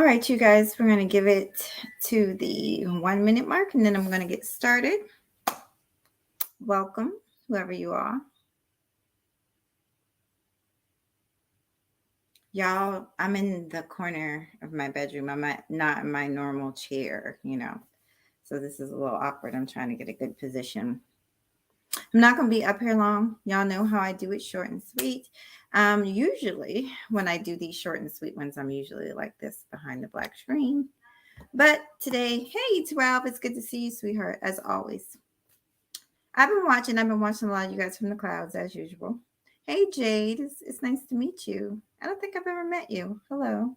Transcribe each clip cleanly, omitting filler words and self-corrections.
All right, you guys, we're going to give it to the 1 minute mark and then I'm going to get started. Welcome, whoever you are. Y'all, I'm in the corner of my bedroom. I'm not in my normal chair, So this is a little awkward. I'm trying to get a good position. I'm not going to be up here long. Y'all know how I do it, short and sweet. Usually, when I do these short and sweet ones, I'm usually like this behind the black screen. But today, hey, 12, it's good to see you, sweetheart, as always. I've been watching a lot of you guys from the clouds, as usual. Hey, Jade, it's nice to meet you. I don't think I've ever met you. Hello.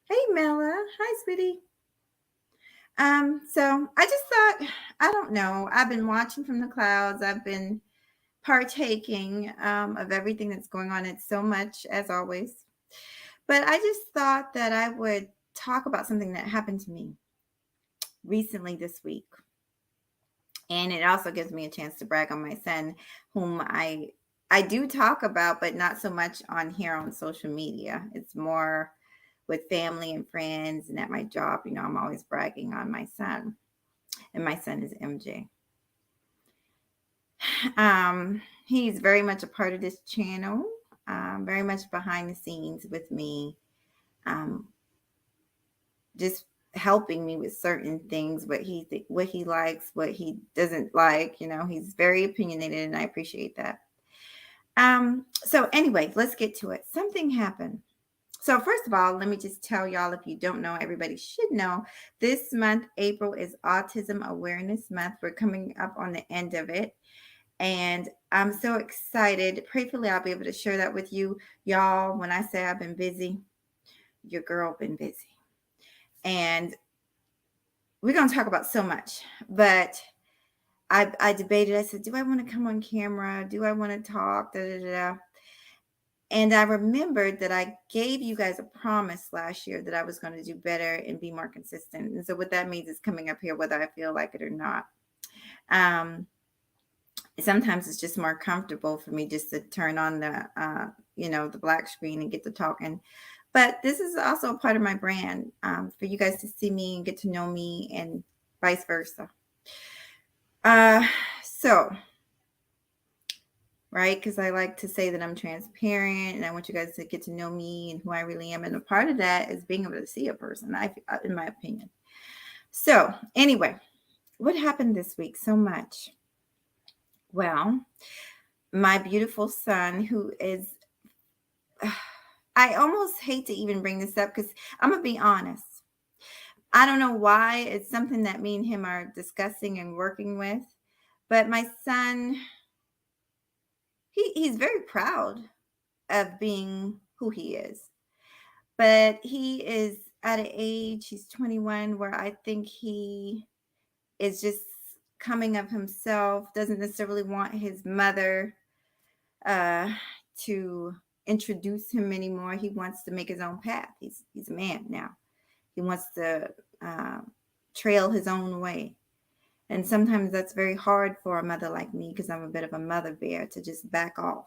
Hey, Mela. Hi, sweetie. So I just thought, I don't know. I've been watching from the clouds. I've been partaking of everything that's going on. It's so much, as always. But I just thought that I would talk about something that happened to me recently this week. And it also gives me a chance to brag on my son, whom I do talk about, but not so much on here on social media. It's more with family and friends and at my job. I'm always bragging on my son. And my son is MJ. He's very much a part of this channel, very much behind the scenes with me, just helping me with certain things, what he likes, what he doesn't like. He's very opinionated, and I appreciate that. So anyway, let's get to it. Something happened. So first of all, let me just tell y'all, if you don't know, everybody should know, this month, April, is Autism Awareness Month. We're coming up on the end of it. And I'm so excited. Prayerfully, I'll be able to share that with you. Y'all, when I say I've been busy, your girl been busy. And we're going to talk about so much. But I debated. I said, do I want to come on camera? Do I want to talk? Da, da, da, da. And I remembered that I gave you guys a promise last year that I was going to do better and be more consistent. And so what that means is coming up here whether I feel like it or not. Sometimes it's just more comfortable for me just to turn on the black screen and get to talking. But this is also a part of my brand, for you guys to see me and get to know me and vice versa. So, right, because I like to say that I'm transparent and I want you guys to get to know me and who I really am. And a part of that is being able to see a person, in my opinion. So anyway, what happened this week? So much. Well, my beautiful son, who is, I almost hate to even bring this up because I'm going to be honest. I don't know why. It's something that me and him are discussing and working with. But my son, he's very proud of being who he is. But he is at an age, he's 21, where I think he is just coming of himself, doesn't necessarily want his mother to introduce him anymore. He wants to make his own path. He's a man now. He wants to trail his own way. And sometimes that's very hard for a mother like me because I'm a bit of a mother bear to just back off.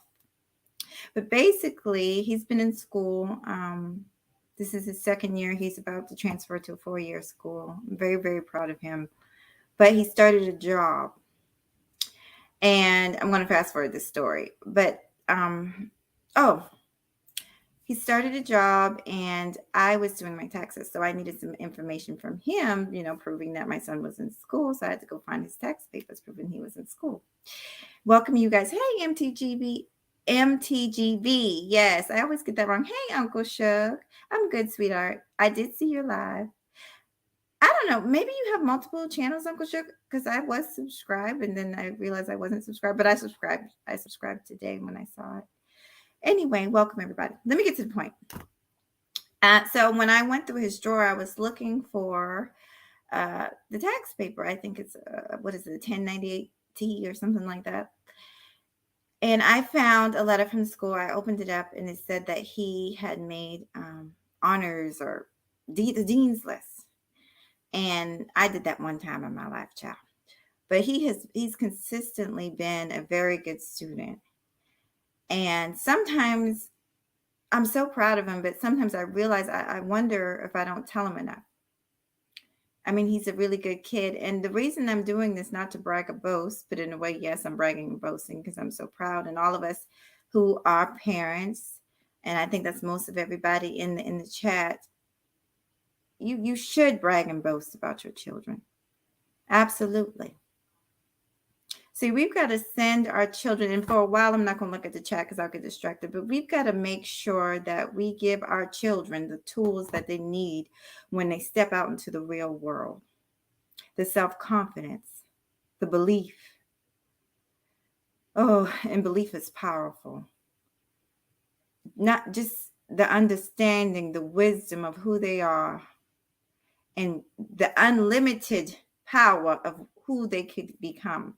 But basically, he's been in school. This is his second year. He's about to transfer to a 4-year school. I'm very, very proud of him. But he started a job. And I'm going to fast forward this story. But, he started a job and I was doing my taxes. So I needed some information from him, proving that my son was in school. So I had to go find his tax papers proving he was in school. Welcome, you guys. Hey, MTGB. Yes, I always get that wrong. Hey, Uncle Shug. I'm good, sweetheart. I did see your live. I don't know. Maybe you have multiple channels, Uncle Shug, because I was subscribed and then I realized I wasn't subscribed, but I subscribed. I subscribed today when I saw it. Anyway, welcome, everybody. Let me get to the point. So when I went through his drawer, I was looking for the tax paper. I think it's, what is it, 1098T or something like that. And I found a letter from the school. I opened it up and it said that he had made honors or the dean's list. And I did that one time in my life, child. But he's consistently been a very good student. And sometimes I'm so proud of him, but sometimes I realize I wonder if I don't tell him enough. I mean, he's a really good kid. And the reason I'm doing this, not to brag or boast, but in a way, yes, I'm bragging and boasting because I'm so proud. And all of us who are parents, and I think that's most of everybody in the chat, you should brag and boast about your children. Absolutely. See, we've got to send our children, and for a while, I'm not going to look at the chat because I'll get distracted, but we've got to make sure that we give our children the tools that they need when they step out into the real world. The self-confidence, the belief. Oh, and belief is powerful. Not just the understanding, the wisdom of who they are, and the unlimited power of who they could become.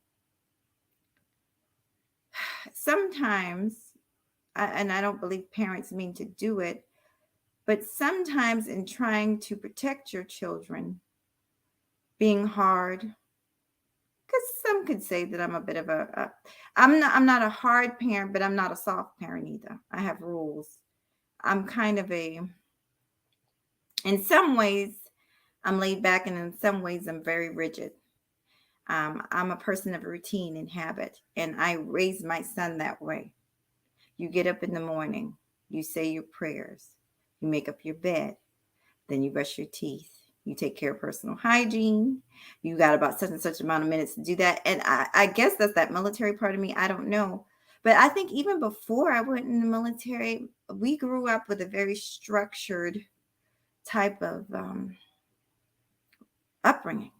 Sometimes, and I don't believe parents mean to do it, but sometimes in trying to protect your children, being hard, because some could say that I'm a bit of I'm not a hard parent, but I'm not a soft parent either. I have rules. I'm kind of in some ways, I'm laid back, and in some ways, I'm very rigid. I'm a person of routine and habit, and I raised my son that way. You get up in the morning, you say your prayers, you make up your bed, then you brush your teeth, you take care of personal hygiene. You got about such and such amount of minutes to do that. And I guess that's that military part of me. I don't know. But I think even before I went in the military, we grew up with a very structured type of upbringing.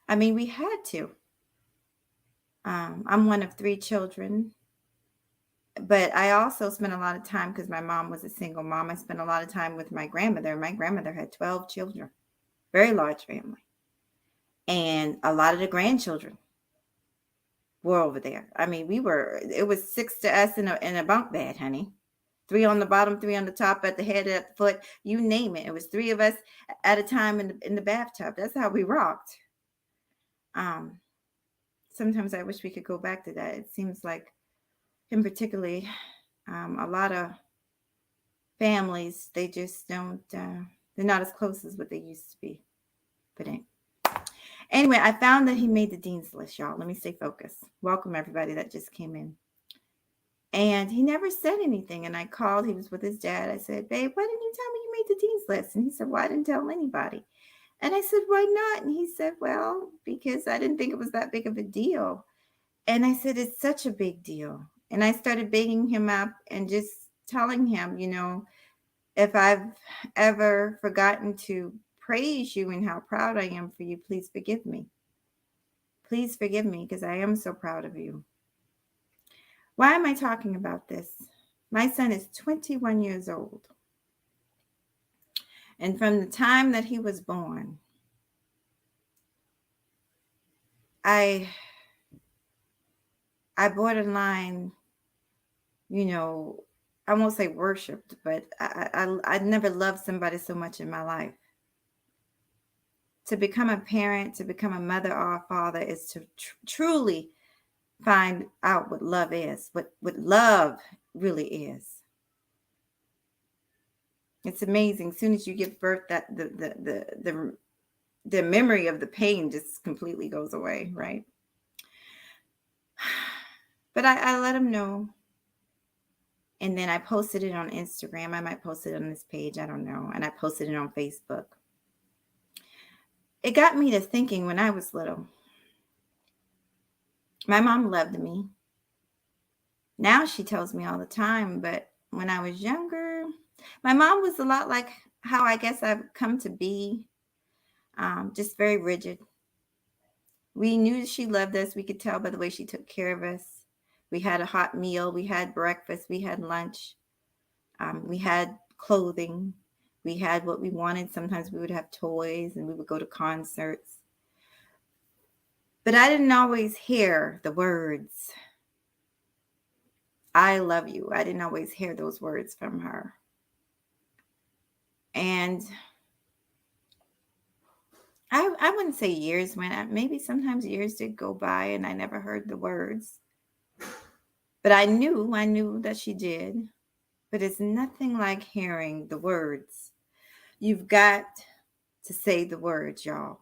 I mean, we had to. I'm one of 3 children, but I also spent a lot of time because my mom was a single mom. I spent a lot of time with my grandmother. My grandmother had 12 children, very large family. And a lot of the grandchildren were over there. I mean, it was 6 to us in a bunk bed, honey. 3 on the bottom, 3 on the top, at the head, at the foot, you name it. It was 3 of us at a time in the bathtub. That's how we rocked. Sometimes I wish we could go back to that. It seems like, in particularly, a lot of families, they just don't, they're not as close as what they used to be. But anyway, I found that he made the dean's list, y'all. Let me stay focused. Welcome, everybody that just came in. And he never said anything. And I called. He was with his dad. I said, babe, why didn't you tell me you made the dean's list? And he said, well, I didn't tell anybody. And I said, why not? And he said, well, because I didn't think it was that big of a deal. And I said, it's such a big deal. And I started begging him up and just telling him, if I've ever forgotten to praise you and how proud I am for you, please forgive me. Please forgive me, because I am so proud of you. Why am I talking about this? My son is 21 years old. And from the time that he was born, I borderline, I won't say worshipped, but I never loved somebody so much in my life. To become a parent, to become a mother or a father, is to truly find out what love is, what love really is. It's amazing. As soon as you give birth, that the memory of the pain just completely goes away, right? But I let him know. And then I posted it on Instagram. I might post it on this page. I don't know. And I posted it on Facebook. It got me to thinking when I was little. My mom loved me. Now she tells me all the time. But when I was younger, my mom was a lot like how I guess I've come to be. Just very rigid. We knew she loved us. We could tell by the way she took care of us. We had a hot meal. We had breakfast. We had lunch. We had clothing. We had what we wanted. Sometimes we would have toys and we would go to concerts. But I didn't always hear the words, I love you. I didn't always hear those words from her. And I wouldn't say years went. Maybe sometimes years did go by and I never heard the words. But I knew that she did. but it's nothing like hearing the words. You've got to say the words, y'all.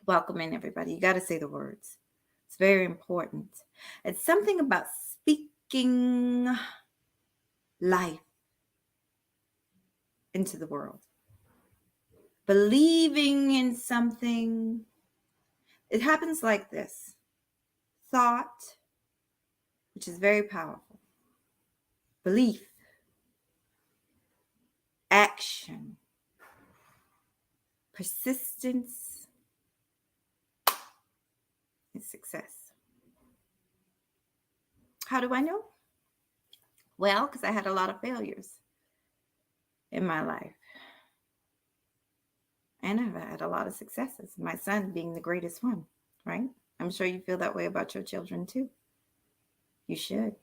Welcome in, everybody. You got to say the words. It's very important. It's something about speaking life into the world, believing in something. It happens like this: thought, which is very powerful, belief, action, persistence, and success. How do I know? Well, because I had a lot of failures in my life. And I've had a lot of successes, my son being the greatest one, right? I'm sure you feel that way about your children too. You should.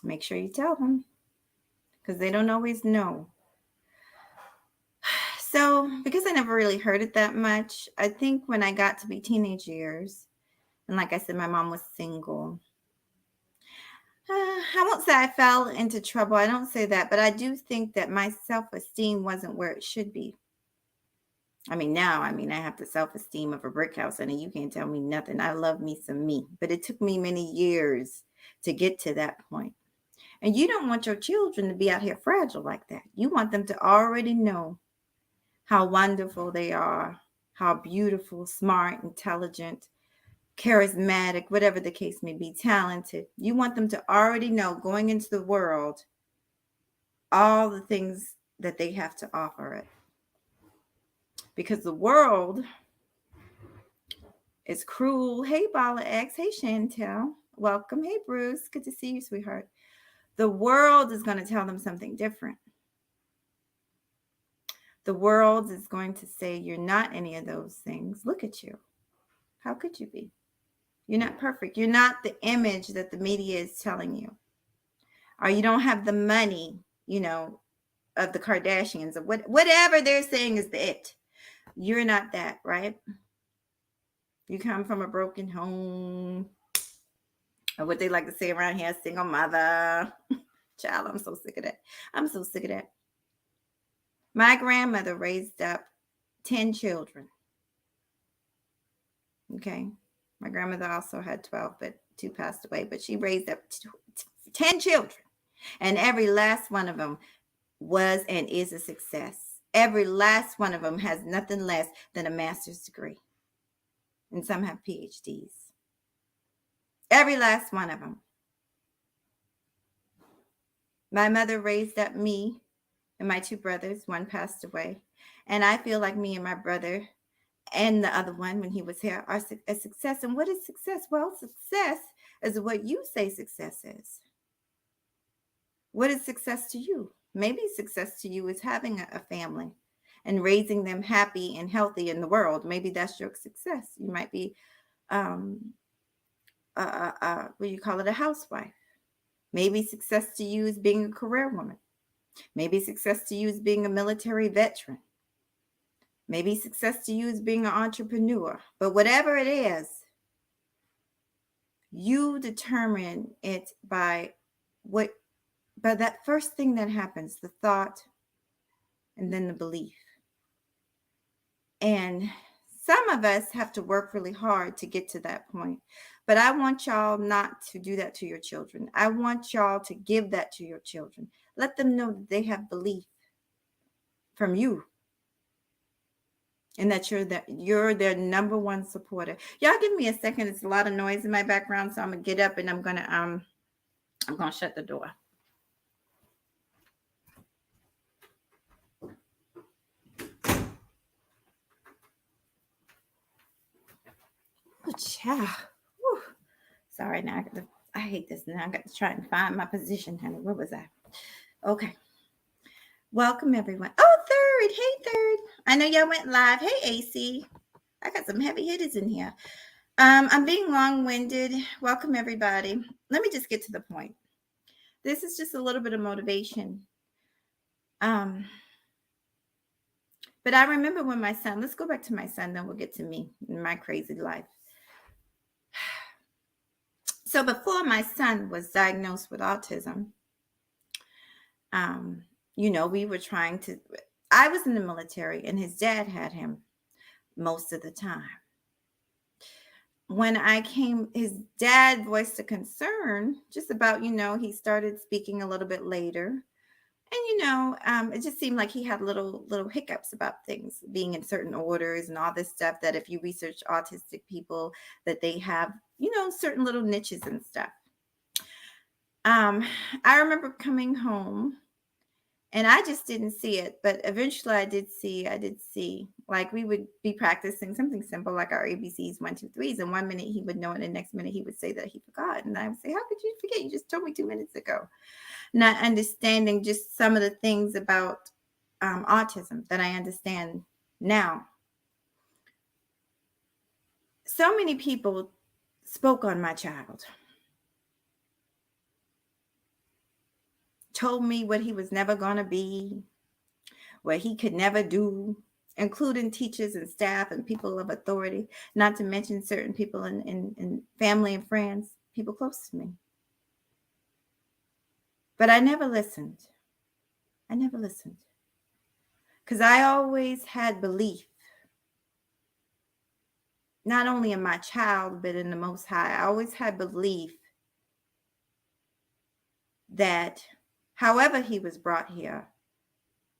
Make sure you tell them, because they don't always know. So, because I never really heard it that much, I think when I got to be teenage years, and like I said, my mom was single. I won't say I fell into trouble. I don't say that, but I do think that my self-esteem wasn't where it should be. Now, I have the self-esteem of a brick house, and you can't tell me nothing. I love me some me, but it took me many years to get to that point. And you don't want your children to be out here fragile like that. You want them to already know how wonderful they are, how beautiful, smart, intelligent, charismatic, whatever the case may be, talented. You want them to already know going into the world all the things that they have to offer it. Because the world is cruel. Hey, Bala X. Hey, Chantel. Welcome. Hey, Bruce. Good to see you, sweetheart. The world is going to tell them something different. The world is going to say, you're not any of those things. Look at you. How could you be? You're not perfect. You're not the image that the media is telling you. Or you don't have the money, of the Kardashians, or whatever they're saying is the it. You're not that, right? You come from a broken home, or what they like to say around here, single mother. Child, I'm so sick of that. I'm so sick of that. My grandmother raised up 10 children. Okay. My grandmother also had 12, but 2 passed away. But she raised up 10 children. And every last one of them was and is a success. Every last one of them has nothing less than a master's degree. And some have PhDs. Every last one of them. My mother raised up me and my 2 brothers. One passed away. And I feel like me and my brother and the other one, when he was here, are a success. And what is success? Well, success is what you say success is. What is success to you? Maybe success to you is having a family and raising them happy and healthy in the world. Maybe that's your success. You might be, what do you call it, a housewife. Maybe success to you is being a career woman. Maybe success to you is being a military veteran. Maybe success to you is being an entrepreneur. But whatever it is, you determine it by that first thing that happens, the thought, and then the belief. And some of us have to work really hard to get to that point. But I want y'all not to do that to your children. I want y'all to give that to your children. Let them know that they have belief from you. And that you're their number one supporter. Y'all give me a second. It's a lot of noise in my background, so I'm gonna get up and I'm gonna shut the door. Oh, child. Whew. Sorry, now I hate this. Now I got to try and find my position, honey. Where was I? Okay. Welcome, everyone. Oh, Third. Hey, Third. I know y'all went live. Hey, AC. I got some heavy hitters in here. I'm being long-winded. Welcome, everybody. Let me just get to the point. This is just a little bit of motivation. But I remember when my son, let's go back to my son, then we'll get to me and my crazy life. So before my son was diagnosed with autism, Um, we were trying to, I was in the military and his dad had him most of the time. When I came, his dad voiced a concern just about, he started speaking a little bit later. And it just seemed like he had little hiccups about things being in certain orders and all this stuff. That if you research autistic people, that they have certain little niches and stuff. I remember coming home, and I just didn't see it, but eventually I did see, like, we would be practicing something simple like our ABCs, 1, 2, 3s, and 1 minute he would know it, and the next minute he would say that he forgot, and I would say, "How could you forget? You just told me 2 minutes ago." Not understanding just some of the things about autism that I understand now. So many people spoke on my child, told me what he was never going to be, what he could never do, including teachers and staff and people of authority, not to mention certain people in family and friends, people close to me. But I never listened. I never listened. Because I always had belief, not only in my child, but in the Most High. I always had belief that however he was brought here,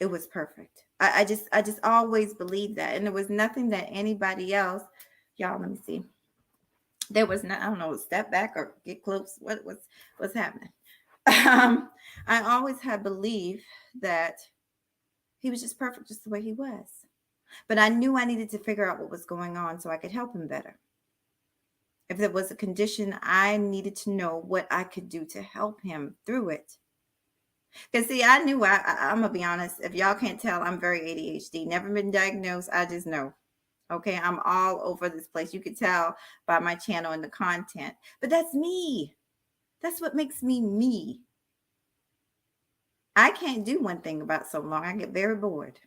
it was perfect. I just always believed that. And there was nothing that anybody else, y'all, let me see. There was not, I don't know, step back or get close. What's happening? I always had belief that he was just perfect just the way he was. But I knew I needed to figure out what was going on so I could help him better. If there was a condition, I needed to know what I could do to help him through it. Because, see, I knew, I'm going to be honest, if y'all can't tell, I'm very ADHD. Never been diagnosed. I just know. Okay, I'm all over this place. You could tell by my channel and the content. But that's me. That's what makes me me. I can't do one thing about so long. I get very bored.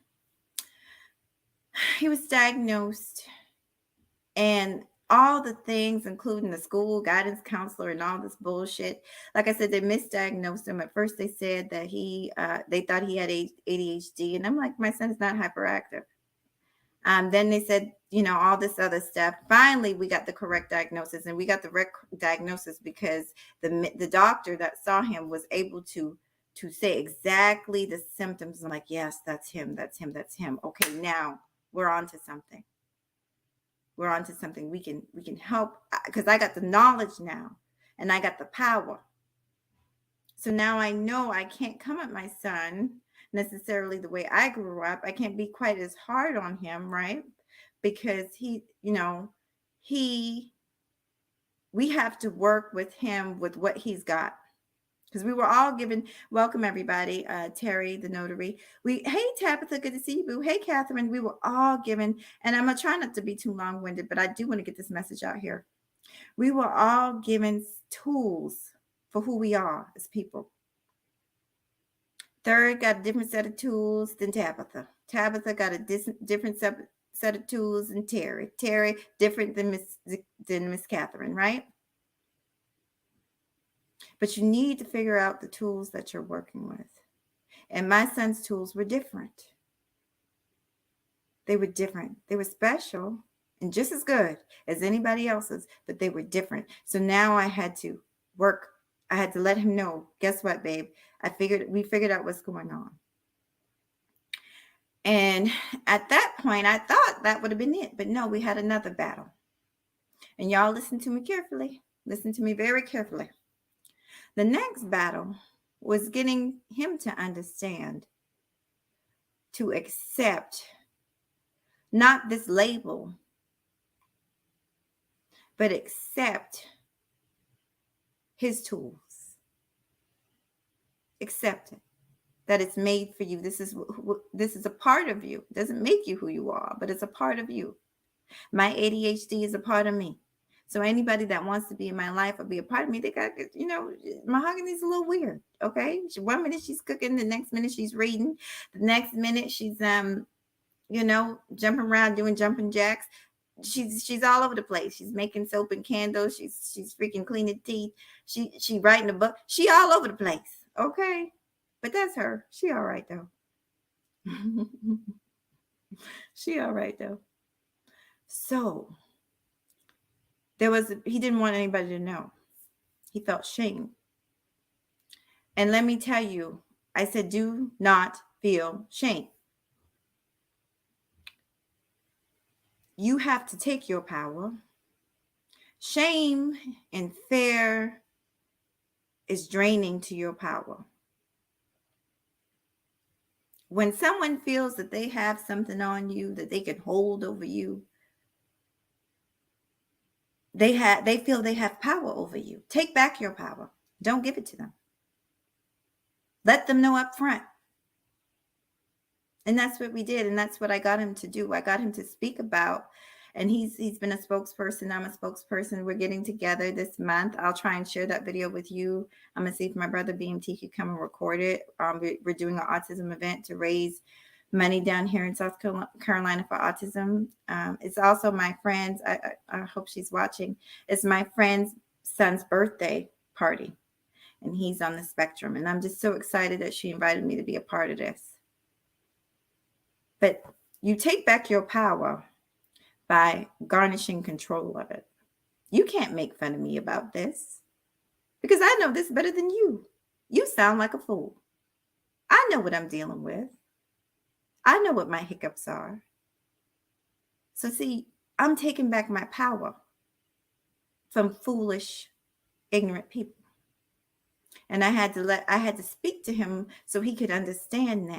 He was diagnosed, and all the things, including the school guidance counselor and all this bullshit. Like I said, they misdiagnosed him. At first, they said that they thought he had ADHD, and I'm like, my son's not hyperactive. Then they said, all this other stuff. Finally, we got the correct diagnosis, and we got the correct diagnosis because the doctor that saw him was able to say exactly the symptoms. I'm like, yes, that's him, that's him, that's him. Okay, now we're on to something. We're on to something. We can help, because I got the knowledge now, and I got the power. So now I know I can't come at my son necessarily the way I grew up. I can't be quite as hard on him, right? Because we have to work with him with what he's got. Because we were all given, welcome everybody, Terry, the notary. Hey, Tabitha, good to see you, boo. Hey, Catherine, we were all given, and I'm going to try not to be too long-winded, but I do want to get this message out here. We were all given tools for who we are as people. Third got a different set of tools than Tabitha. Tabitha got a different set of tools than Terry. Terry different than Miss Catherine, right? But you need to figure out the tools that you're working with. And my son's tools were different. They were different. They were special and just as good as anybody else's, but they were different. So now I had to work. I had to let him know, guess what, babe? We figured out what's going on. And at that point, I thought that would have been it. But no, we had another battle. And y'all listen to me carefully. Listen to me very carefully. The next battle was getting him to understand, to accept not this label, but accept his tools. Accept it, that it's made for you. This is a part of you. It doesn't make you who you are, but it's a part of you. My ADHD is a part of me. So anybody that wants to be in my life or be a part of me, they got, Mahogany's a little weird. Okay. 1 minute she's cooking. The next minute she's reading. The next minute she's, jumping around doing jumping jacks. She's all over the place. She's making soap and candles. She's freaking cleaning teeth. She writing a book. She all over the place. Okay. But that's her. She all right though. She all right though. So he didn't want anybody to know. He felt shame. And let me tell you, I said, do not feel shame. You have to take your power. Shame and fear is draining to your power. When someone feels that they have something on you that they can hold over you, they feel they have power over you. Take back your power. Don't give it to them. Let them know up front. And that's what we did, and that's what I got him to do. I got him to speak about, and he's been a spokesperson. I'm a spokesperson. We're getting together this month. I'll try and share that video with you. I'm gonna see if my brother BMT could come and record it. We're doing an autism event to raise money down here in South Carolina for autism. It's also my friend's. I hope she's watching. It's my friend's son's birthday party, and he's on the spectrum. And I'm just so excited that she invited me to be a part of this. But you take back your power by garnishing control of it. You can't make fun of me about this because I know this better than you. You sound like a fool. I know what I'm dealing with. I know what my hiccups are. So see, I'm taking back my power from foolish, ignorant people. And I had to speak to him so he could understand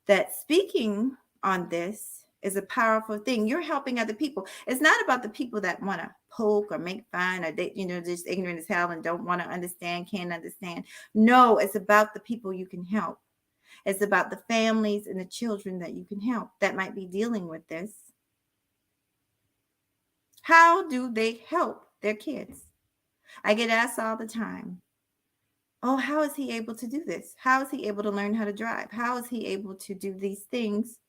that speaking on this is a powerful thing. You're helping other people. It's not about the people that want to poke or make fun or they, just ignorant as hell and don't want to understand, can't understand. No, it's about the people you can help. It's about the families and the children that you can help that might be dealing with this. How do they help their kids? I get asked all the time, oh, how is he able to do this? How is he able to learn how to drive? How is he able to do these things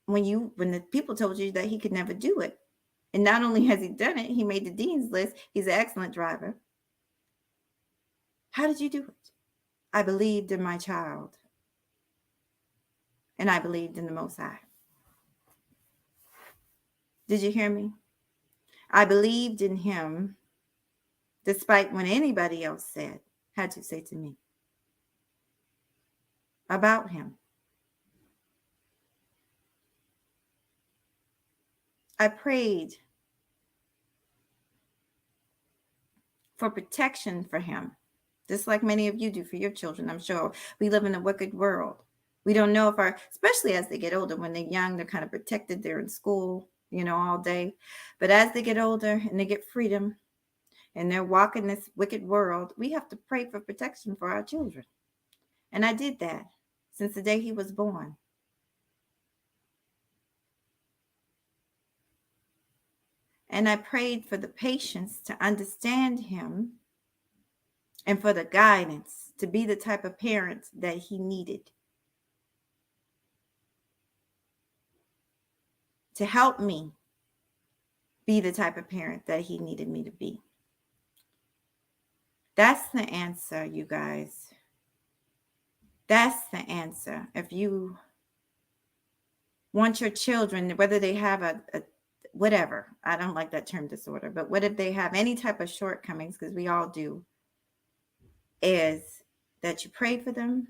when the people told you that he could never do it? And not only has he done it, he made the dean's list. He's an excellent driver. How did you do it? I believed in my child. And I believed in the Most High. Did you hear me? I believed in him despite what anybody else had to say to me about him. I prayed for protection for him, just like many of you do for your children, I'm sure. We live in a wicked world. We don't know if especially as they get older, when they're young, they're kind of protected. They're in school, all day. But as they get older and they get freedom and they're walking this wicked world, we have to pray for protection for our children. And I did that since the day he was born. And I prayed for the patience to understand him and for the guidance to be the type of parent that he needed to help me be the type of parent that he needed me to be. That's the answer, you guys. That's the answer. If you want your children, whether they have a whatever, I don't like that term disorder, but what if they have any type of shortcomings, because we all do, is that you pray for them,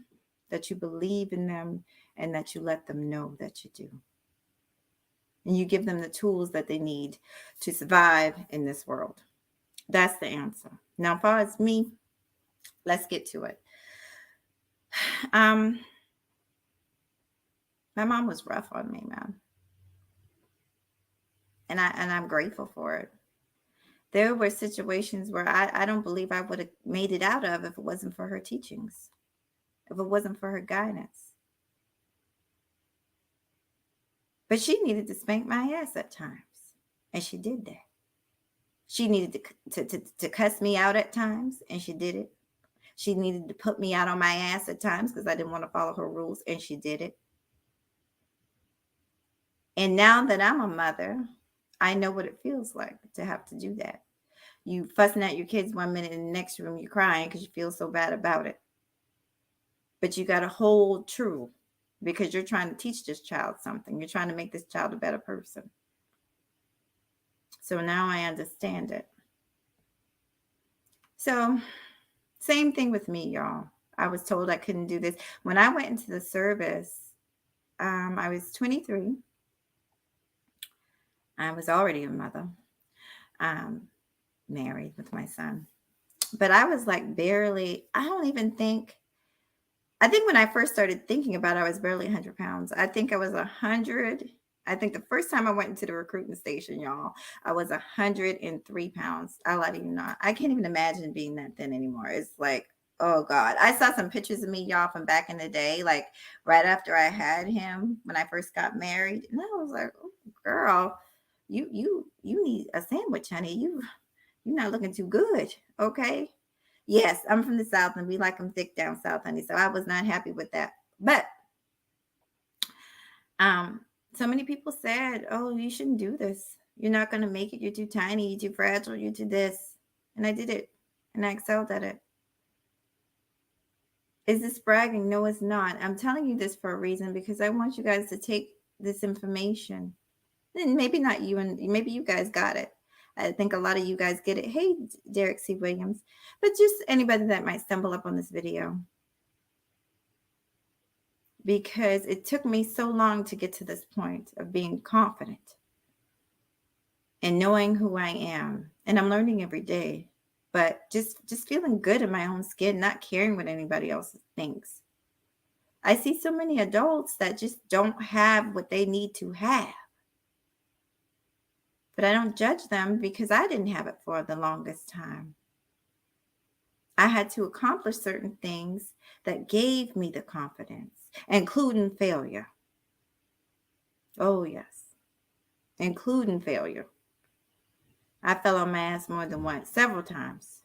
that you believe in them, and that you let them know that you do. And you give them the tools that they need to survive in this world. That's the answer. Now, as far as me, let's get to it. My mom was rough on me, man. And I'm grateful for it. There were situations where I don't believe I would have made it out of if it wasn't for her teachings, if it wasn't for her guidance. But she needed to spank my ass at times, and she did that. She needed to cuss me out at times, and she did it. She needed to put me out on my ass at times because I didn't want to follow her rules, and she did it. And now that I'm a mother, I know what it feels like to have to do that. You fussing at your kids one minute, in the next room you're crying because you feel so bad about it. but you got to hold true because you're trying to teach this child something. You're trying to make this child a better person. So now I understand it. So, same thing with me, y'all. I was told I couldn't do this. When I went into the service, I was 23. I was already a mother, um, married with my son. But I was like barely, I think when I first started thinking about it, I was barely 100 pounds. I think I was 100. I think the first time I went into the recruiting station, y'all, I was 103 pounds. I let you know. I can't even imagine being that thin anymore. It's like, oh God. I saw some pictures of me, y'all, from back in the day, like right after I had him when I first got married. And I was like, oh, girl, you need a sandwich, honey. You're not looking too good. Okay. Yes, I'm from the South and we like them thick down South, honey. So I was not happy with that. But um, so many people said, oh, you shouldn't do this. You're not going to make it. You're too tiny. You're too fragile. You're too this. And I did it and I excelled at it. Is this bragging? No, it's not. I'm telling you this for a reason because I want you guys to take this information. And maybe not you, and maybe you guys got it. I think a lot of you guys get it. Hey, Derek C. Williams. But just anybody that might stumble up on this video. Because it took me so long to get to this point of being confident and knowing who I am. And I'm learning every day. But just feeling good in my own skin, not caring what anybody else thinks. I see so many adults that just don't have what they need to have. But I don't judge them because I didn't have it for the longest time. I had to accomplish certain things that gave me the confidence, including failure. Oh, yes, including failure. I fell on my ass more than once, several times.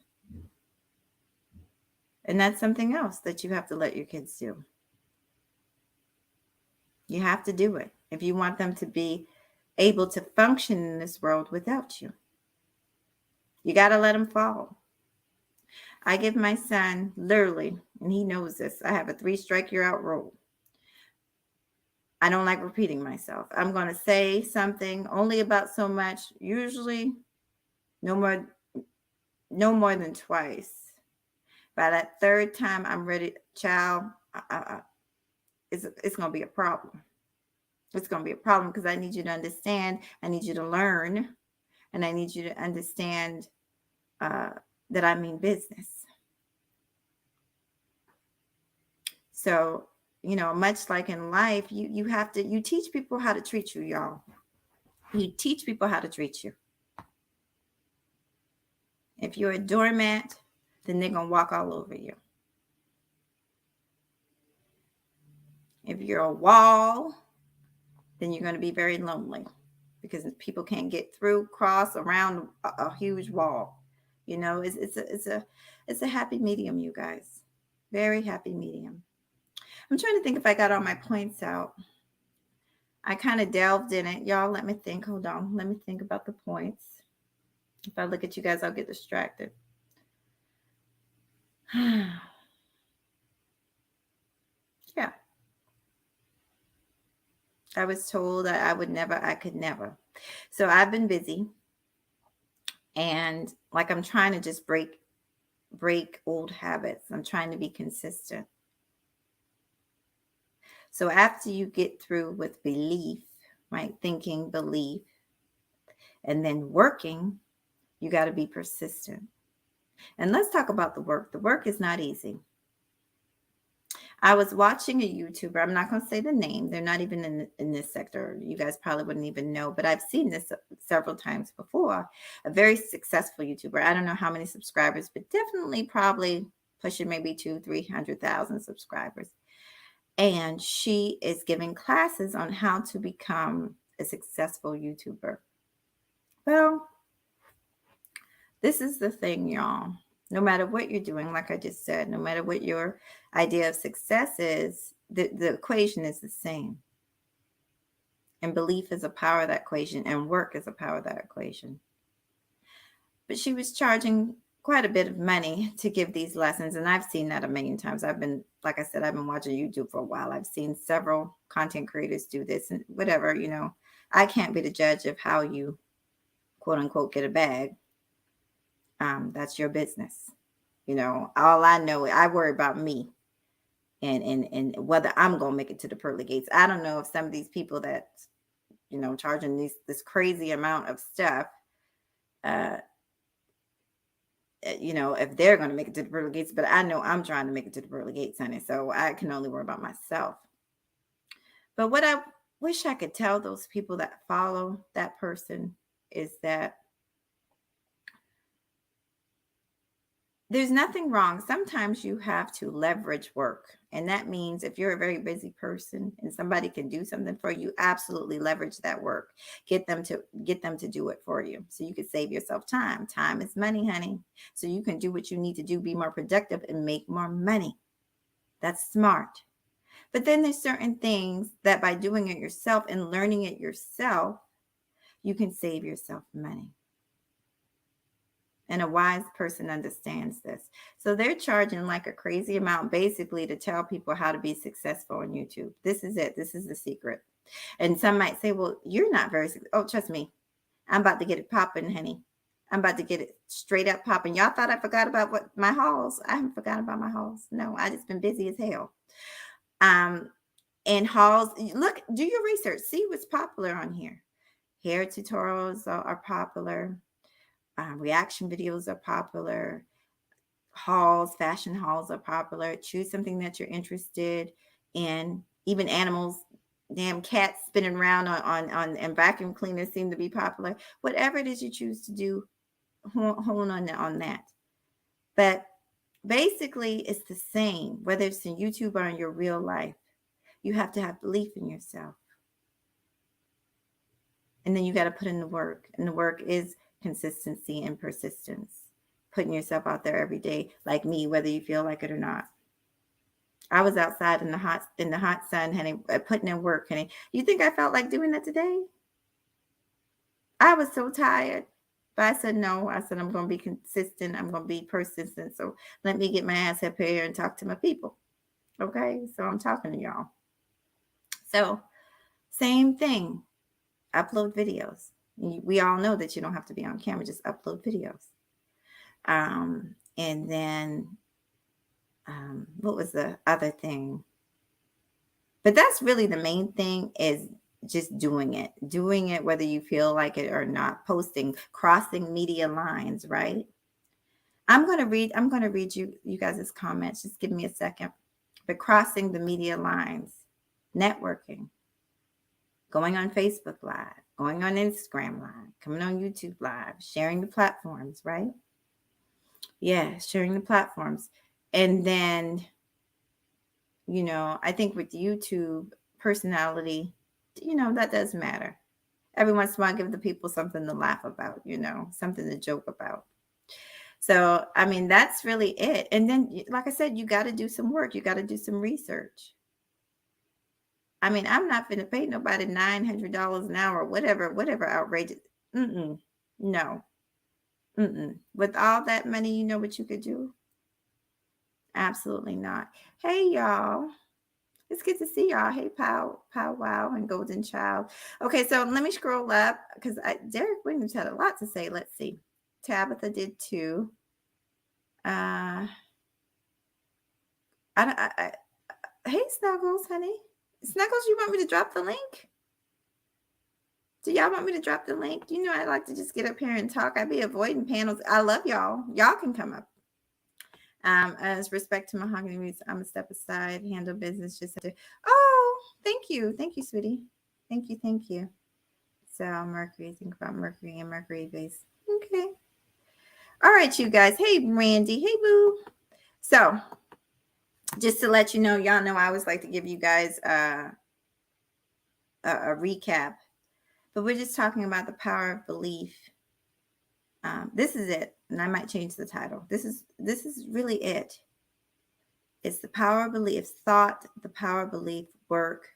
And that's something else that you have to let your kids do. You have to do it if you want them to be able to function in this world without you. You got to let them fall. I give my son literally, and he knows this, I have a 3-strike you're out rule. I don't like repeating myself. I'm going to say something only about so much, usually no more than twice. By that third time, I'm ready, child. It's going to be a problem. It's going to be a problem because I need you to understand. I need you to learn, and I need you to understand that I mean business. So, much like in life, you teach people how to treat you, y'all. You teach people how to treat you. If you're a doormat, then they're going to walk all over you. If you're a wall, then you're going to be very lonely because people can't get through, cross around a huge wall. It's a happy medium, you guys. Very happy medium. I'm trying to think if I got all my points out. I kind of delved in it. Y'all, let me think. Hold on. Let me think about the points. If I look at you guys, I'll get distracted. Yeah. I was told that I could never. So I've been busy. And like I'm trying to just break old habits. I'm trying to be consistent. So after you get through with belief, right? Thinking, belief, and then working, you got to be persistent. And let's talk about the work. The work is not easy. I was watching a YouTuber. I'm not going to say the name. They're not even in this sector. You guys probably wouldn't even know, but I've seen this several times before. A very successful YouTuber. I don't know how many subscribers, but definitely probably pushing maybe 200,000-300,000 subscribers. And she is giving classes on how to become a successful YouTuber. Well, this is the thing, y'all. No matter what you're doing, like I just said, no matter what your idea of success is, the equation is the same. And belief is a power of that equation, and work is a power of that equation. But she was charging quite a bit of money to give these lessons. And I've seen that a million times. Like I said, I've been watching YouTube for a while. I've seen several content creators do this and whatever, I can't be the judge of how you quote unquote get a bag. That's your business. All I know, I worry about me and whether I'm going to make it to the pearly gates. I don't know if some of these people that, charging this crazy amount of stuff, uh, if they're going to make it to the pearly gates, but I know I'm trying to make it to the pearly gates, honey. So I can only worry about myself. But what I wish I could tell those people that follow that person is that there's nothing wrong. Sometimes you have to leverage work. And that means if you're a very busy person and somebody can do something for you, absolutely leverage that work. Get them to do it for you. So you can save yourself time. Time is money, honey. So you can do what you need to do, be more productive and make more money. That's smart. But then there's certain things that by doing it yourself and learning it yourself, you can save yourself money. And a wise person understands this. So they're charging like a crazy amount basically to tell people how to be successful on YouTube. This is it. This is the secret. And some might say, well, you're not very successful. Oh, trust me. I'm about to get it popping, honey. I'm about to get it straight up popping. Y'all thought I forgot about my hauls. I haven't forgotten about my hauls. No, I just been busy as hell. And hauls, look, do your research. See what's popular on here. Hair tutorials are popular. Reaction videos are popular. Hauls, fashion hauls are popular. Choose something that you're interested in. Even animals, damn cats spinning around on and vacuum cleaners seem to be popular. Whatever it is you choose to do, hone on that. But basically, it's the same, whether it's in YouTube or in your real life. You have to have belief in yourself. And then you got to put in the work. And the work is consistency and persistence. Putting yourself out there every day, like me, whether you feel like it or not. I was outside in the hot sun, honey, putting in work, honey. You think I felt like doing that today? I was so tired. But I said no. I said I'm going to be consistent. I'm going to be persistent. So let me get my ass up here and talk to my people. Okay? So I'm talking to y'all. So same thing. Upload videos. We all know that you don't have to be on camera. Just upload videos. And then what was the other thing? But that's really the main thing, is just doing it, whether you feel like it or not. Posting, crossing media lines, right? I'm going to read you guys' comments. Just give me a second. But crossing the media lines, networking, going on Facebook Live, going on Instagram Live, coming on YouTube Live, sharing the platforms, right? Yeah, sharing the platforms. And then, I think with YouTube, personality, that does matter. Every once in a while, give the people something to laugh about, something to joke about. So, I mean, that's really it. And then, like I said, you got to do some work. You got to do some research. I mean, I'm not going to pay nobody $900 an hour, whatever outrageous. No. With all that money, you know what you could do? Absolutely not. Hey, y'all. It's good to see y'all. Hey, Pow Wow, and Golden Child. Okay, so let me scroll up because Derek Williams had a lot to say. Let's see. Tabitha did too. Hey, Snuggles, honey. Snuggles, you want me to drop the link? Do y'all want me to drop the link? You know I like to just get up here and talk. I be avoiding panels. I love y'all. Y'all can come up. As respect to mahogany roots, I'm a step aside, handle business, just have to. Oh, thank you, sweetie. Thank you. So Mercury, think about Mercury and Mercury base. Okay. All right, you guys. Hey, Randy. Hey, Boo. So just to let you know, y'all know I always like to give you guys a recap, but we're just talking about the power of belief. This is it, and I might change the title. This is really it. It's the power of belief, thought, the power of belief, work,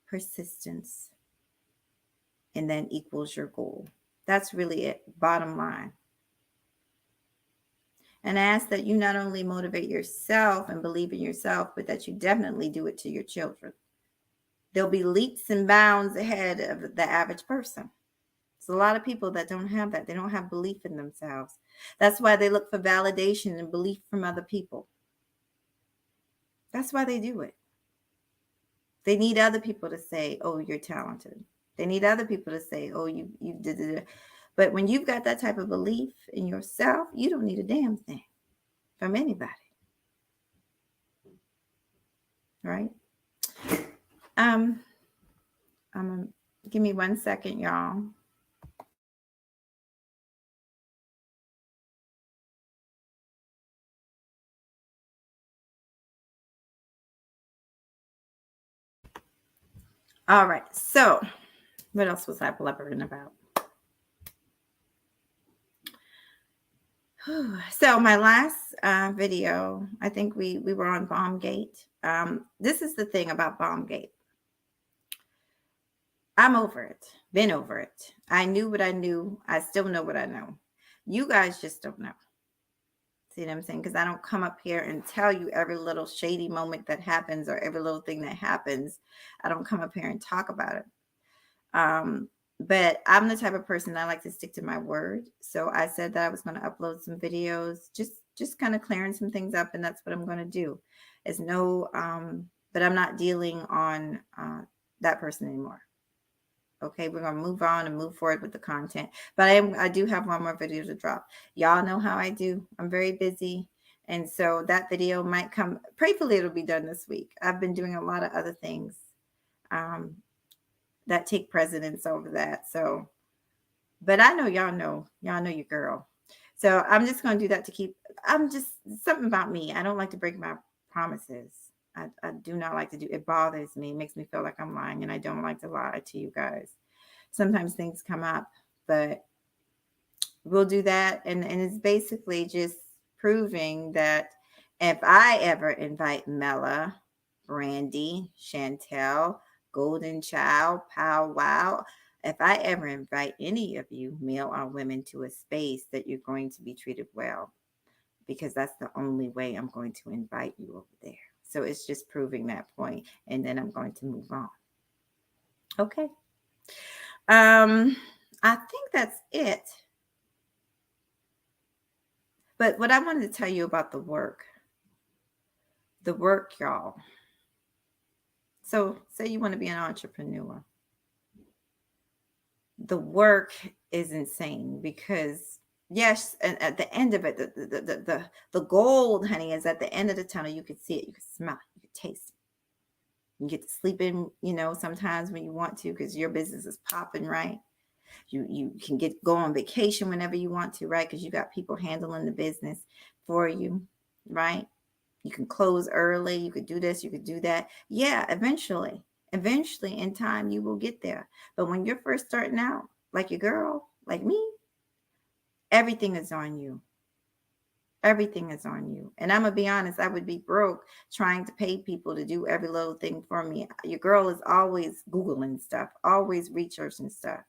persistence, and then equals your goal. That's really it, bottom line. And I ask that you not only motivate yourself and believe in yourself, but that you definitely do it to your children. They'll be leaps and bounds ahead of the average person. There's a lot of people that don't have that. They don't have belief in themselves. That's why they look for validation and belief from other people. That's why they do it. They need other people to say, "Oh, you're talented." They need other people to say, "Oh, you did it." But when you've got that type of belief in yourself, you don't need a damn thing from anybody, right? Um, give me 1 second, y'all. All right. So, what else was I blubbering about? So my last video, I think we were on Bombgate. This is the thing about Bombgate. I'm over it. Been over it. I knew what I knew. I still know what I know. You guys just don't know. See what I'm saying? Because I don't come up here and tell you every little shady moment that happens or every little thing that happens. I don't come up here and talk about it. But I'm the type of person that I like to stick to my word. So I said that I was going to upload some videos, just kind of clearing some things up, and that's what I'm going to do. It's no, but I'm not dealing on that person anymore. Okay, we're gonna move on and move forward with the content. But I do have one more video to drop. Y'all know how I do. I'm very busy. And so that video might come, prayfully it'll be done this week. I've been doing a lot of other things um, that take precedence over that. So, but I know y'all know your girl. So I'm just gonna do that to keep, I'm just, something about me. I don't like to break my promises. I do not like to do it. Bothers me. It makes me feel like I'm lying, and I don't like to lie to you guys. Sometimes things come up, but we'll do that. And it's basically just proving that if I ever invite Mela, Brandy, Chantel, Golden Child, Pow Wow, if I ever invite any of you, male or women, to a space, that you're going to be treated well, because that's the only way I'm going to invite you over there. So it's just proving that point, and then I'm going to move on. Okay. I think that's it. But what I wanted to tell you about the work, y'all. So say you want to be an entrepreneur. The work is insane because yes, and at the end of it, the gold, honey, is at the end of the tunnel. You could see it, you could smell it, you could taste it. You get to sleep in, sometimes when you want to, because your business is popping, right? You can go on vacation whenever you want to, right? Because you got people handling the business for you, right? You can close early, you could do this, you could do that. Yeah, eventually in time you will get there. But when you're first starting out, like your girl, like me, everything is on you. Everything is on you. And I'm gonna be honest, I would be broke trying to pay people to do every little thing for me. Your girl is always Googling stuff, always researching stuff.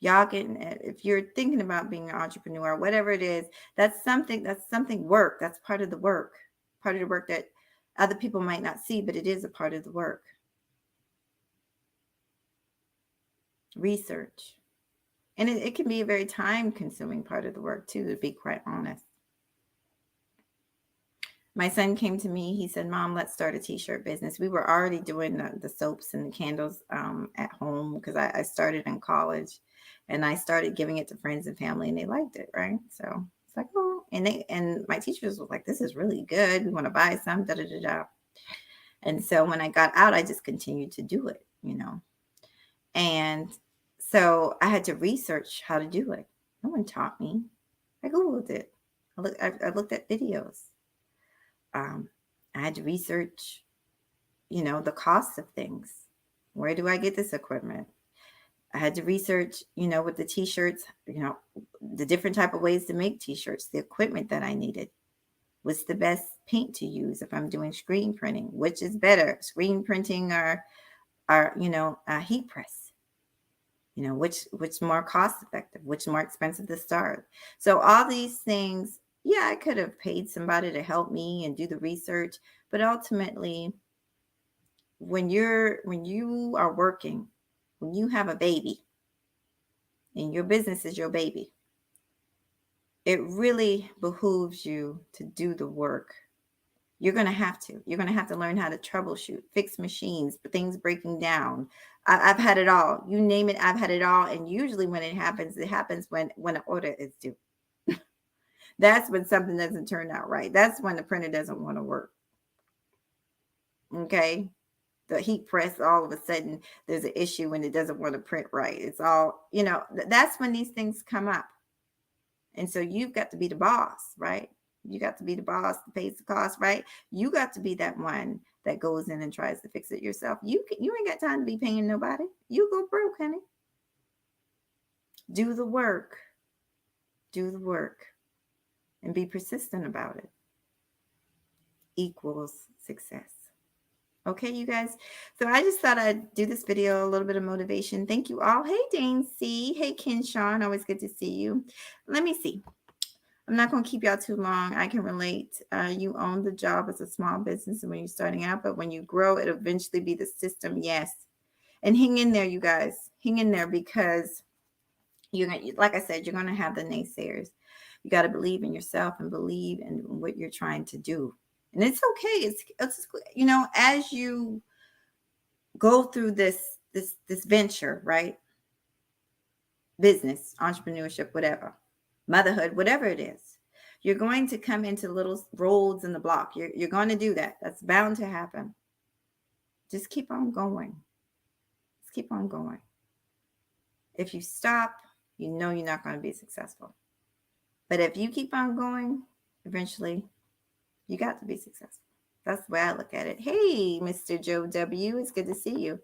Y'all getting it. If you're thinking about being an entrepreneur, whatever it is, that's something work. That's part of the work that other people might not see, but it is a part of the work. Research. And it can be a very time consuming part of the work too, to be quite honest. My son came to me. He said, "Mom, let's start a t-shirt business." We were already doing the soaps and the candles at home, because I started in college, and I started giving it to friends and family, and they liked it, right? So it's like, oh, and my teachers were like, "This is really good. We want to buy some." Da da da da. And so when I got out, I just continued to do it. And so I had to research how to do it. No one taught me. I Googled it. I looked at videos. I had to research, the cost of things. Where do I get this equipment? I had to research, with the t-shirts, the different type of ways to make t-shirts, the equipment that I needed. What's the best paint to use if I'm doing screen printing? Which is better, screen printing or a heat press? which more cost effective, which more expensive to start. So all these things, yeah, I could have paid somebody to help me and do the research, but ultimately, when you are working, when you have a baby and your business is your baby, it really behooves you to do the work. You're going to have to learn how to troubleshoot, fix machines, things breaking down. I've had it all. You name it, I've had it all. And usually when it happens when an order is due. That's when something doesn't turn out right. That's when the printer doesn't want to work. Okay. The heat press, all of a sudden there's an issue when it doesn't want to print right. It's all, that's when these things come up. And so you've got to be the boss, right? You got to be the boss that pays the cost, right? You got to be that one that goes in and tries to fix it yourself. You ain't got time to be paying nobody. You go broke, honey. Do the work. Do the work. And be persistent about it. Equals success. Okay, you guys. So I just thought I'd do this video, a little bit of motivation. Thank you all. Hey, Dane C. Hey, Ken Sean. Always good to see you. Let me see. I'm not going to keep y'all too long. I can relate. You own the job as a small business and when you're starting out, but when you grow, it'll eventually be the system. Yes. And hang in there, you guys. Hang in there because you're going to, like I said, you're going to have the naysayers. You got to believe in yourself and believe in what you're trying to do. And it's okay. It's as you go through this venture, right? Business, entrepreneurship, whatever, motherhood, whatever it is, you're going to come into little roads in the block. You're going to do that. That's bound to happen. Just keep on going. Just keep on going. If you stop, you're not going to be successful. But if you keep on going, eventually you got to be successful. That's the way I look at it. Hey, Mr. Joe W. It's good to see you.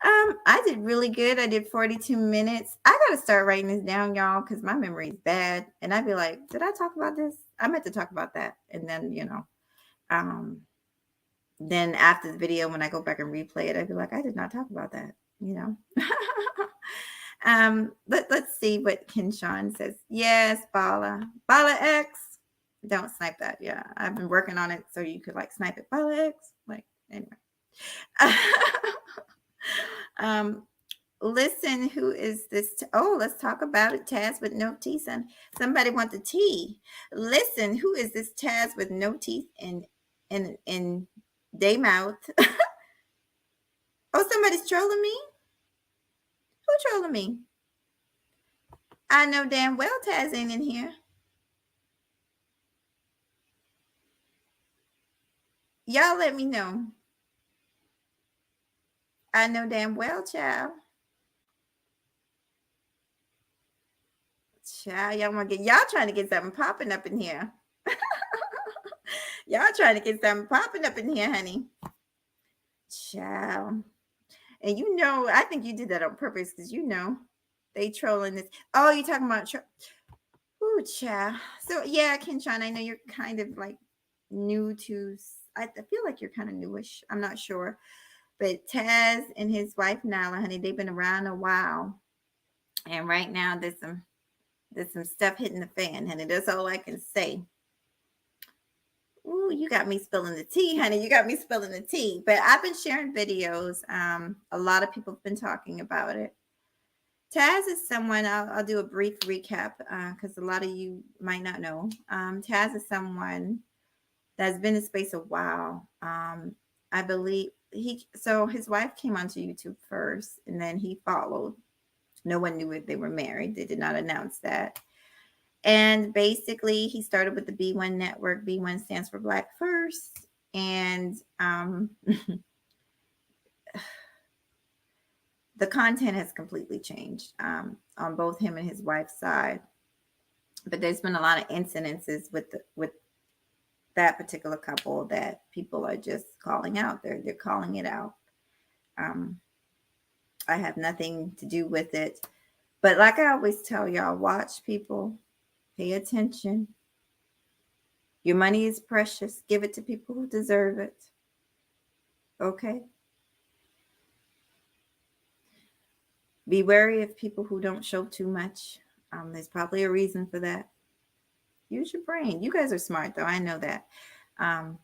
I did really good. I did 42 minutes. I got to start writing this down, y'all, because my memory is bad. And I'd be like, did I talk about this? I meant to talk about that. And then, then after the video, when I go back and replay it, I'd be like, I did not talk about that, let's see what Ken Sean says. Yes, Bala X. Don't snipe that. Yeah, I've been working on it so you could snipe it. Bala X. Anyway. Listen, who is this? Let's talk about it. Taz with no teeth. And somebody want the tea. Listen, who is this Taz with no teeth in day mouth? Somebody's trolling me? Who trolling me? I know damn well Taz ain't in here. Y'all let me know. I know damn well, child. Child, y'all trying to get something popping up in here. Y'all trying to get something popping up in here, honey. Child. And I think you did that on purpose because they trolling this. Oh, you talking about ooh, child. So yeah, Kenshawn, I know you're kind of new to. I feel like you're kind of newish. I'm not sure, but Taz and his wife Nala, honey, they've been around a while, and right now there's some stuff hitting the fan, honey. That's all I can say. Ooh, you got me spilling the tea, honey. You got me spilling the tea. But I've been sharing videos. A lot of people have been talking about it. Taz is someone, I'll do a brief recap because a lot of you might not know. Taz is someone that's been in space a while. I believe his wife came onto YouTube first and then he followed. No one knew if they were married. They did not announce that. And basically, he started with the B1 network. B1 stands for Black First. And the content has completely changed on both him and his wife's side. But there's been a lot of incidences with that particular couple that people are just calling out. They're calling it out. I have nothing to do with it. But like I always tell y'all, watch people. Pay attention. Your money is precious. Give it to people who deserve it. Okay? Be wary of people who don't show too much. There's probably a reason for that. Use your brain. You guys are smart, though. I know that. Um,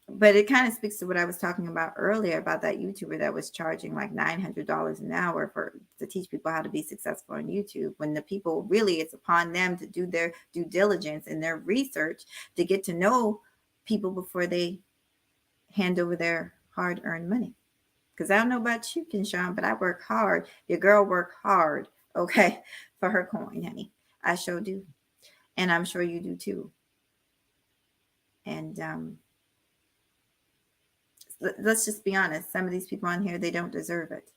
but it kind of speaks to what I was talking about earlier about that YouTuber that was charging like $900 an hour for to teach people how to be successful on YouTube. When the people really, it's upon them to do their due diligence and their research to get to know people before they hand over their hard-earned money. Because I don't know about you, Kinshawn, but I work hard. Your girl worked hard, okay, for her coin, honey. I sure do. And I'm sure you do too. And let's just be honest. Some of these people on here, they don't deserve it.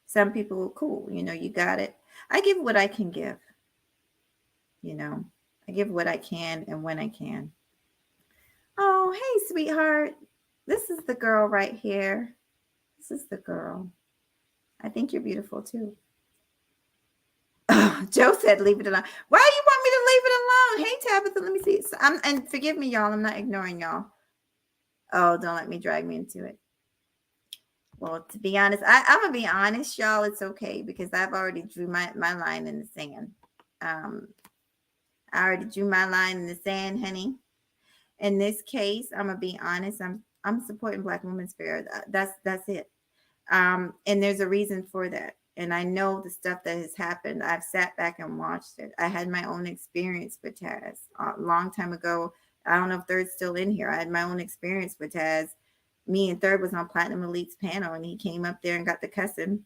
Some people are cool. You got it. I give what I can give. I give what I can and when I can. Oh, hey, sweetheart. This is the girl right here. This is the girl. I think you're beautiful too. Oh, Joe said, leave it alone. Why do you want me to leave it alone? Hey, Tabitha, let me see. And forgive me, y'all. I'm not ignoring y'all. Oh, don't let me drag me into it. Well, to be honest, I'm going to be honest, y'all. It's okay because I've already drew my line in the sand. I already drew my line in the sand, honey. In this case, I'm going to be honest. I'm supporting Black Women's Fair. That's it. And there's a reason for that. And I know the stuff that has happened. I've sat back and watched it. I had my own experience with Taz a long time ago. I don't know if Third's still in here. I had my own experience with Taz. Me and Third was on Platinum Elite's panel, and he came up there and got the cussing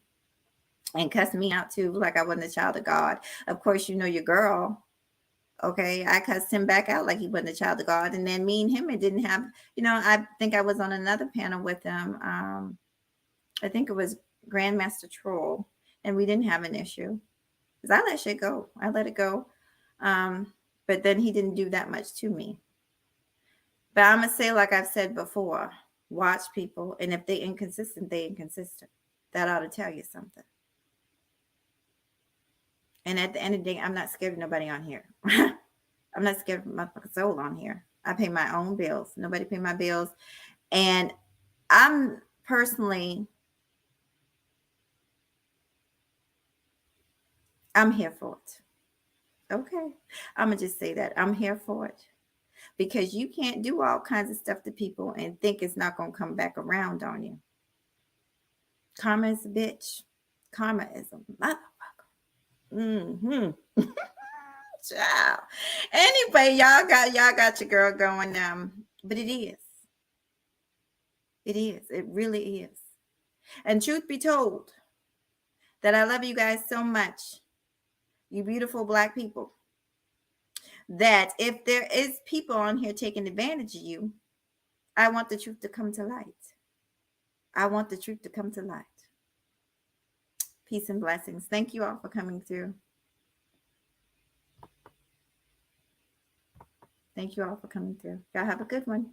and cussed me out too, like I wasn't a child of God. Of course, your girl. Okay, I cussed him back out like he wasn't a child of God. And then me and him, it didn't have, I think I was on another panel with him. I think it was Grandmaster Troll, and we didn't have an issue because I let shit go. I let it go. But then he didn't do that much to me. But I'm going to say, like I've said before, watch people. And if they're inconsistent, they're inconsistent. That ought to tell you something. And at the end of the day, I'm not scared of nobody on here. I'm not scared of my soul on here. I pay my own bills. Nobody pay my bills. And I'm personally, I'm here for it. Okay. I'm going to just say that. I'm here for it. Because you can't do all kinds of stuff to people and think it's not going to come back around on you. Karma is a bitch. Karma is a motherfucker. Mm-hmm. Ciao. Anyway, y'all got your girl going. But it is. It is. It really is. And truth be told, that I love you guys so much, you beautiful Black people, that if there is people on here taking advantage of you, I want the truth to come to light. I want the truth to come to light. Peace and blessings. Thank you all for coming through. Thank you all for coming through. Y'all have a good one.